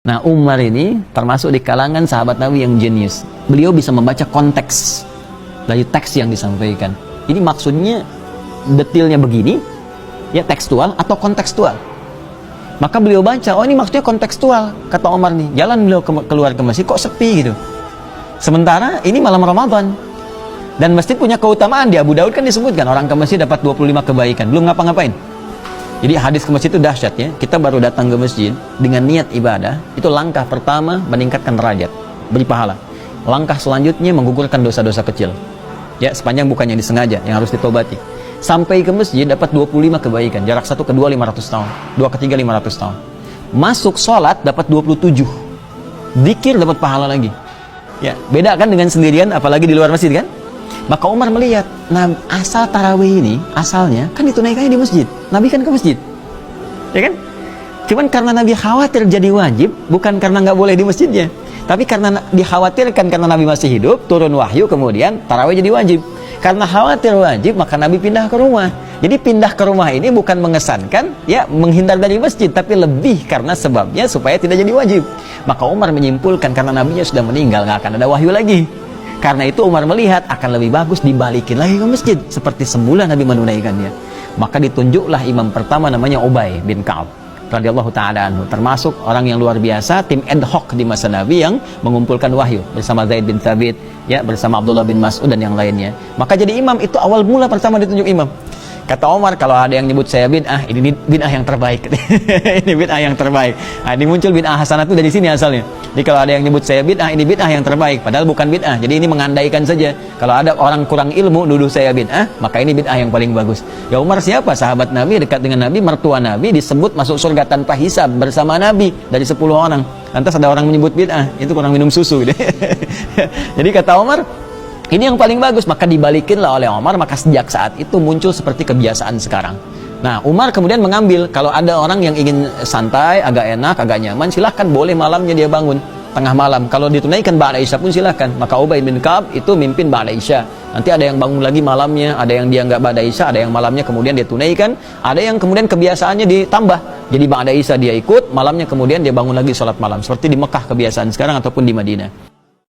Nah, Umar ini termasuk di kalangan sahabat Nabi yang jenius. Beliau bisa membaca konteks dari teks yang disampaikan. Ini maksudnya detailnya begini, ya tekstual atau kontekstual. Maka beliau baca, oh ini maksudnya kontekstual, kata Umar nih. Jalan beliau keluar ke masjid, kok sepi gitu. Sementara ini malam Ramadan. Dan masjid punya keutamaan, di Abu Daud kan disebutkan, orang ke masjid dapat 25 kebaikan. Belum ngapa-ngapain. Jadi hadis ke masjid itu dahsyat ya. Kita baru datang ke masjid dengan niat ibadah, itu langkah pertama meningkatkan derajat, beri pahala. Langkah selanjutnya menggugurkan dosa-dosa kecil. Ya, sepanjang bukan yang disengaja, yang harus ditobati. Sampai ke masjid dapat 25 kebaikan, jarak satu ke dua 500 tahun, dua ke tiga 500 tahun. Masuk sholat dapat 27. Zikir dapat pahala lagi. Ya, beda kan dengan sendirian, apalagi di luar masjid kan? Maka Umar melihat, nah asal tarawih ini, asalnya kan ditunaikannya di masjid. Nabi kan ke masjid, ya kan? Cuman karena Nabi khawatir jadi wajib, bukan karena nggak boleh di masjidnya, tapi karena dikhawatirkan karena Nabi masih hidup, turun wahyu, kemudian tarawih jadi wajib. Karena khawatir wajib, maka Nabi pindah ke rumah. Jadi pindah ke rumah ini bukan mengesankan, ya menghindar dari masjid, tapi lebih karena sebabnya supaya tidak jadi wajib. Maka Umar menyimpulkan karena Nabinya sudah meninggal, nggak akan ada wahyu lagi. Karena itu Umar melihat akan lebih bagus dibalikin lagi ke masjid seperti semula Nabi menunaikannya. Maka ditunjuklah imam pertama namanya Ubay bin Ka'ab radhiyallahu ta'ala anhu, termasuk orang yang luar biasa, tim ad hoc di masa Nabi yang mengumpulkan wahyu bersama Zaid bin Thabit, ya bersama Abdullah bin Mas'ud dan yang lainnya. Maka jadi imam itu awal mula pertama ditunjuk imam. Kata Omar, kalau ada yang nyebut saya bid'ah, ini bid'ah yang terbaik. Ini bid'ah yang terbaik. Nah, ini muncul bid'ah hasanah itu dari sini asalnya. Jadi kalau ada yang nyebut saya bid'ah, ini bid'ah yang terbaik. Padahal bukan bid'ah. Jadi ini mengandaikan saja. Kalau ada orang kurang ilmu nuduh saya bid'ah, maka ini bid'ah yang paling bagus. Ya Umar siapa? Sahabat Nabi, dekat dengan Nabi, mertua Nabi, disebut masuk surga tanpa hisab bersama Nabi dari 10 orang. Lantas ada orang menyebut bid'ah, itu kurang minum susu. Jadi kata Umar, ini yang paling bagus, maka dibalikinlah oleh Umar. Maka sejak saat itu muncul seperti kebiasaan sekarang. Nah, Umar kemudian mengambil, kalau ada orang yang ingin santai, agak enak, agak nyaman, silahkan, boleh malamnya dia bangun tengah malam. Kalau ditunaikan ba'da isya pun silahkan. Maka Ubay bin Ka'ab itu mimpin ba'da isya. Nanti ada yang bangun lagi malamnya, ada yang dia nggak ba'da isya, ada yang malamnya kemudian dia tunaikan, ada yang kemudian kebiasaannya ditambah. Jadi ba'da isya dia ikut, malamnya kemudian dia bangun lagi sholat malam. Seperti di Mekah kebiasaan sekarang ataupun di Madinah.